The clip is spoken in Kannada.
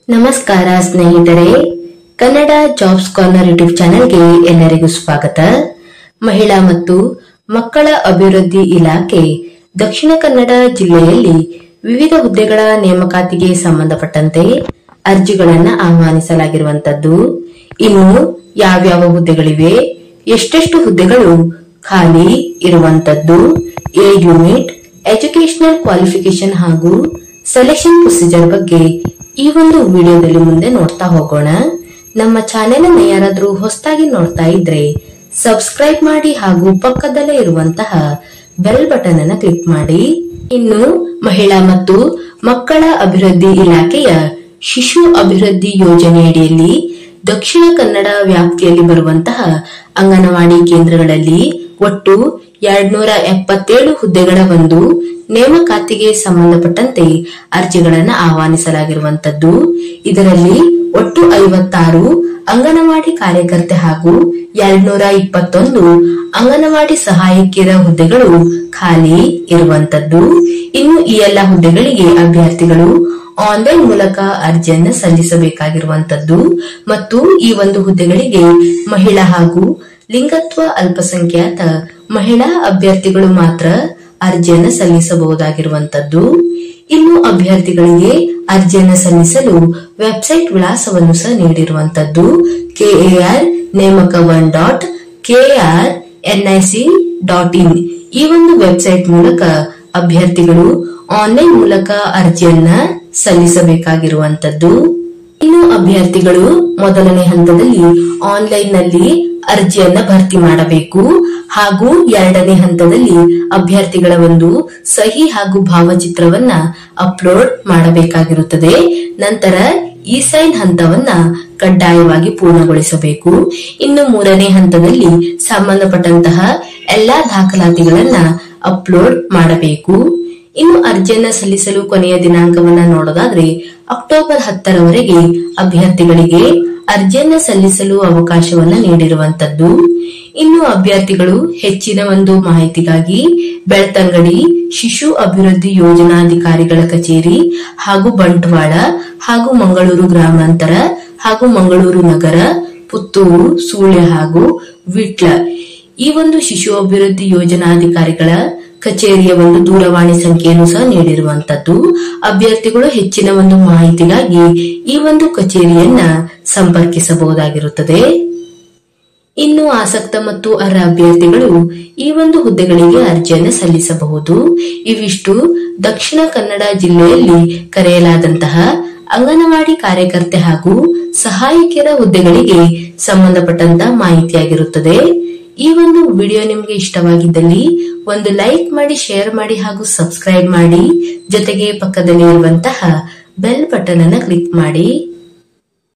ನಮಸ್ಕಾರ ಸ್ನೇಹಿತರೆ, ಕನ್ನಡ ಜಾಬ್ಸ್ ಕಾರ್ನರ್ ಯೂಟ್ಯೂಬ್ ಚಾನೆಲ್ಗೆ ಎಲ್ಲರಿಗೂ ಸ್ವಾಗತ. ಮಹಿಳಾ ಮತ್ತು ಮಕ್ಕಳ ಅಭಿವೃದ್ಧಿ ಇಲಾಖೆ ದಕ್ಷಿಣ ಕನ್ನಡ ಜಿಲ್ಲೆಯಲ್ಲಿ ವಿವಿಧ ಹುದ್ದೆಗಳ ನೇಮಕಾತಿಗೆ ಸಂಬಂಧಪಟ್ಟಂತೆ ಅರ್ಜಿಗಳನ್ನು ಆಹ್ವಾನಿಸಲಾಗಿರುವಂತದ್ದು. ಇನ್ನು ಯಾವ್ಯಾವ ಹುದ್ದೆಗಳಿವೆ, ಎಷ್ಟೆಷ್ಟು ಹುದ್ದೆಗಳು ಖಾಲಿ ಇರುವಂತದ್ದು, ಏಜ್ ಲಿಮಿಟ್, ಎಜುಕೇಶನಲ್ ಕ್ವಾಲಿಫಿಕೇಶನ್ ಹಾಗೂ ಸೆಲೆಕ್ಷನ್ ಪ್ರೊಸೀಜರ್ ಬಗ್ಗೆ ಈ ಒಂದು ವಿಡಿಯೋದಲ್ಲಿ ಮುಂದೆ ನೋಡ್ತಾ ಹೋಗೋಣ. ನಮ್ಮ ಚಾನೆಲ್ ಅನ್ನು ಯಾರಾದ್ರೂ ಹೊಸದಾಗಿ ನೋಡ್ತಾ ಇದ್ರೆ ಸಬ್ಸ್ಕ್ರೈಬ್ ಮಾಡಿ ಹಾಗೂ ಪಕ್ಕದಲ್ಲೇ ಇರುವಂತಹ ಬೆಲ್ ಬಟನ್ ಅನ್ನು ಕ್ಲಿಕ್ ಮಾಡಿ. ಇನ್ನು ಮಹಿಳಾ ಮತ್ತು ಮಕ್ಕಳ ಅಭಿವೃದ್ಧಿ ಇಲಾಖೆಯ ಶಿಶು ಅಭಿವೃದ್ಧಿ ಯೋಜನೆಯಡಿಯಲ್ಲಿ ದಕ್ಷಿಣ ಕನ್ನಡ ವ್ಯಾಪ್ತಿಯಲ್ಲಿ ಬರುವಂತಹ ಅಂಗನವಾಡಿ ಕೇಂದ್ರಗಳಲ್ಲಿ ಒಟ್ಟು 277 ಹುದ್ದೆಗಳ ಒಂದು ನೇಮಕಾತಿಗೆ ಸಂಬಂಧಪಟ್ಟಂತೆ ಅರ್ಜಿಗಳನ್ನು ಆಹ್ವಾನಿಸಲಾಗಿರುವಂತದ್ದು. ಇದರಲ್ಲಿ ಒಟ್ಟು 56 ಅಂಗನವಾಡಿ ಕಾರ್ಯಕರ್ತೆ ಹಾಗೂ 221 ಅಂಗನವಾಡಿ ಸಹಾಯಕಿಯರ ಹುದ್ದೆಗಳು ಖಾಲಿ ಇರುವಂತದ್ದು. ಇನ್ನು ಈ ಎಲ್ಲ ಹುದ್ದೆಗಳಿಗೆ ಅಭ್ಯರ್ಥಿಗಳು ಆನ್ಲೈನ್ ಮೂಲಕ ಅರ್ಜಿಯನ್ನು ಸಲ್ಲಿಸಬೇಕಾಗಿರುವಂತದ್ದು ಮತ್ತು ಈ ಒಂದು ಹುದ್ದೆಗಳಿಗೆ ಮಹಿಳಾ ಹಾಗೂ ಲಿಂಗತ್ವ ಅಲ್ಪಸಂಖ್ಯಾತ ಮಹಿಳಾ ಅಭ್ಯರ್ಥಿಗಳು ಮಾತ್ರ ಅರ್ಜಿಯನ್ನು ಸಲ್ಲಿಸಬಹುದಾಗಿರುವಂತದ್ದು. ಇನ್ನು ಅಭ್ಯರ್ಥಿಗಳಿಗೆ ಅರ್ಜಿಯನ್ನು ಸಲ್ಲಿಸಲು ವೆಬ್ಸೈಟ್ ವಿಳಾಸವನ್ನು ಸಹ ನೀಡಿರುವಂತದ್ದು. KAR-1.KRNIC.in ಈ ಒಂದು ವೆಬ್ಸೈಟ್ ಮೂಲಕ ಅಭ್ಯರ್ಥಿಗಳು ಆನ್ಲೈನ್ ಮೂಲಕ ಅರ್ಜಿಯನ್ನ ಸಲ್ಲಿಸಬೇಕಾಗಿರುವಂತದ್ದು. ಇನ್ನು ಅಭ್ಯರ್ಥಿಗಳು ಮೊದಲನೇ ಹಂತದಲ್ಲಿ ಆನ್ಲೈನ್ ನಲ್ಲಿ ಅರ್ಜಿಯನ್ನ ಭರ್ತಿ ಮಾಡಬೇಕು ಹಾಗೂ ಎರಡನೇ ಹಂತದಲ್ಲಿ ಅಭ್ಯರ್ಥಿಗಳ ಒಂದು ಸಹಿ ಹಾಗೂ ಭಾವಚಿತ್ರವನ್ನ ಅಪ್ಲೋಡ್ ಮಾಡಬೇಕಾಗಿರುತ್ತದೆ. ನಂತರ ಇ ಸೈನ್ ಹಂತವನ್ನ ಕಡ್ಡಾಯವಾಗಿ ಪೂರ್ಣಗೊಳಿಸಬೇಕು. ಇನ್ನು ಮೂರನೇ ಹಂತದಲ್ಲಿ ಸಂಬಂಧಪಟ್ಟಂತಹ ಎಲ್ಲಾ ದಾಖಲಾತಿಗಳನ್ನ ಅಪ್ಲೋಡ್ ಮಾಡಬೇಕು. ಇನ್ನು ಅರ್ಜಿಯನ್ನ ಸಲ್ಲಿಸಲು ಕೊನೆಯ ದಿನಾಂಕವನ್ನ ನೋಡೋದಾದ್ರೆ ಅಕ್ಟೋಬರ್ 10ರವರೆಗೆ ಅಭ್ಯರ್ಥಿಗಳಿಗೆ ಅರ್ಜಿಯನ್ನ ಸಲ್ಲಿಸಲು ಅವಕಾಶವನ್ನ ನೀಡಿರುವಂತದ್ದು. ಇನ್ನು ಅಭ್ಯರ್ಥಿಗಳು ಹೆಚ್ಚಿನ ಒಂದು ಮಾಹಿತಿಗಾಗಿ ಬೆಳ್ತಂಗಡಿ ಶಿಶು ಅಭಿವೃದ್ಧಿ ಯೋಜನಾಧಿಕಾರಿಗಳ ಕಚೇರಿ ಹಾಗೂ ಬಂಟ್ವಾಳ ಹಾಗೂ ಮಂಗಳೂರು ಗ್ರಾಮಾಂತರ ಹಾಗೂ ಮಂಗಳೂರು ನಗರ, ಪುತ್ತೂರು, ಸುಳ್ಯ ಹಾಗೂ ವಿಟ್ಲ ಈ ಒಂದು ಶಿಶು ಅಭಿವೃದ್ಧಿ ಯೋಜನಾಧಿಕಾರಿಗಳ ಕಚೇರಿಯ ಒಂದು ದೂರವಾಣಿ ಸಂಖ್ಯೆಯನ್ನು ಸಹ ನೀಡಿರುವಂತದ್ದು. ಅಭ್ಯರ್ಥಿಗಳು ಹೆಚ್ಚಿನ ಒಂದು ಮಾಹಿತಿಗಾಗಿ ಈ ಒಂದು ಕಚೇರಿಯನ್ನ ಸಂಪರ್ಕಿಸಬಹುದಾಗಿರುತ್ತದೆ. ಇನ್ನು ಆಸಕ್ತ ಮತ್ತು ಅರ್ಹ ಅಭ್ಯರ್ಥಿಗಳು ಈ ಒಂದು ಹುದ್ದೆಗಳಿಗೆ ಅರ್ಜಿಯನ್ನು ಸಲ್ಲಿಸಬಹುದು. ಇವಿಷ್ಟು ದಕ್ಷಿಣ ಕನ್ನಡ ಜಿಲ್ಲೆಯಲ್ಲಿ ಕರೆಯಲಾದಂತಹ ಅಂಗನವಾಡಿ ಕಾರ್ಯಕರ್ತೆ ಹಾಗೂ ಸಹಾಯಕಿಯರ ಹುದ್ದೆಗಳಿಗೆ ಸಂಬಂಧಪಟ್ಟಂತ ಮಾಹಿತಿಯಾಗಿರುತ್ತದೆ. ಈ ಒಂದು ವಿಡಿಯೋ ನಿಮಗೆ ಇಷ್ಟವಾಗಿದ್ದಲ್ಲಿ ಒಂದು ಲೈಕ್ ಮಾಡಿ, ಶೇರ್ ಮಾಡಿ ಹಾಗೂ ಸಬ್ಸ್ಕ್ರೈಬ್ ಮಾಡಿ. ಜೊತೆಗೆ ಪಕ್ಕದಲ್ಲಿ ಇರುವಂತಹ ಬೆಲ್ ಬಟನ್ ಅನ್ನು ಕ್ಲಿಕ್ ಮಾಡಿ.